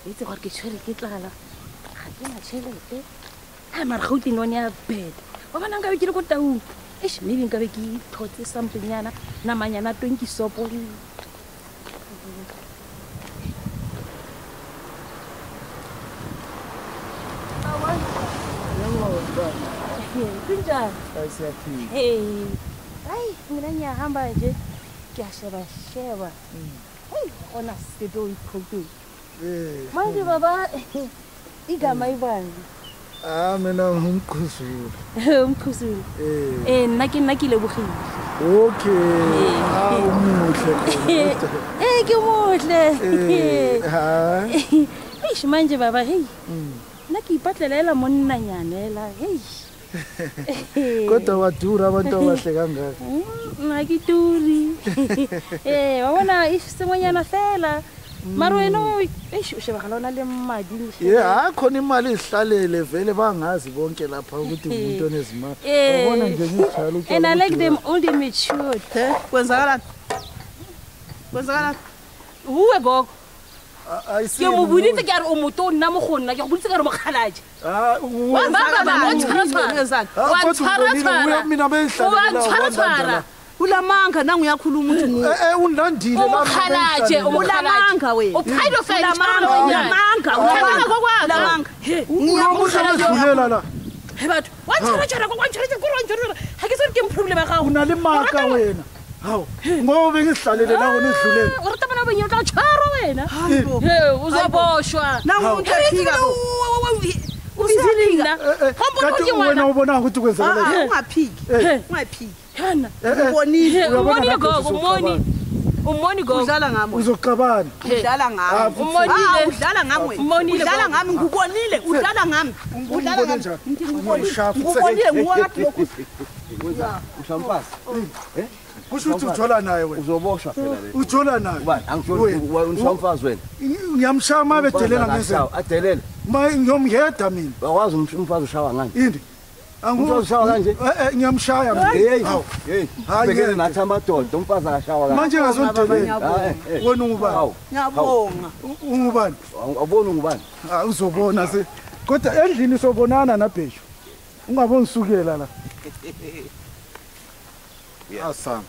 itse gore ke tshwere ke tlala ga ke na tšhelete a mara Gauteng one ya bed wa bona nkabe ke le ko taung maybe nkabe ke thotse something yana namanyana 20 sopo kunjani hey hayi mina ngiyahamba nje kuyasheba hey ona sido ikhulu manje baba igama ibani mina ngumkhuzulu umkhuzulu nna ke lebogile okay umuhle ke muhle eish manje baba hey nna ke ipatlelela monnanyanela hey kodwa wadura abantu abahle kangaka ngakituri wabona isengonyana fela mara wena ushebakala ona le madi khona imali ihlalele vele bangazi bonke lapha ukuthi umuntu onezimali ubona nje ngijalo ukuthi and I like them old and matured kwenzakalani uwe gogo ke mo buditse ke re o moto nna mo gonna ke go buditse ke re mo khalaje mina beyihlalela ulamanga nangu yakhuluma uthi undandile ukhalaje ulamanga wena upedophile ulamanga ngiyamukhala la batho watshara kokwantsha ha ke sore ke mproblema ga una le maka wena hawo ngoba ngihlalele la wona idlulele o rata bana benyotla tshwaro wena uzoboshwa nangu uyaphika lo ubizilina kanti wena ubona ukuthi kwenzakala ungaphiki yana ubonile gogo umoni gogo udlala ngami uzoqabana udlala ngami udlala ngami udlala ngami ngubonile udlala ngami ngubonile nguwaphi lokhu ushampasi kusho ukuthi ujola naye wena uzoboshwa phela le ujola naye ubani angijoli ushampasi wena ngiyamshama bedelela ngeze adelela ngiyomyeda mina wakwazi umfazi ushawa ngani ini angushawa kanje ngiyamshaya bekele nathi amadoda umfazi akashawa kanje manje ngazondelela wena ungubani ngiyabonga ungubani awubona ungubani uzobona se kodwa endlini sobonana naBheshu ungabongisukela la asam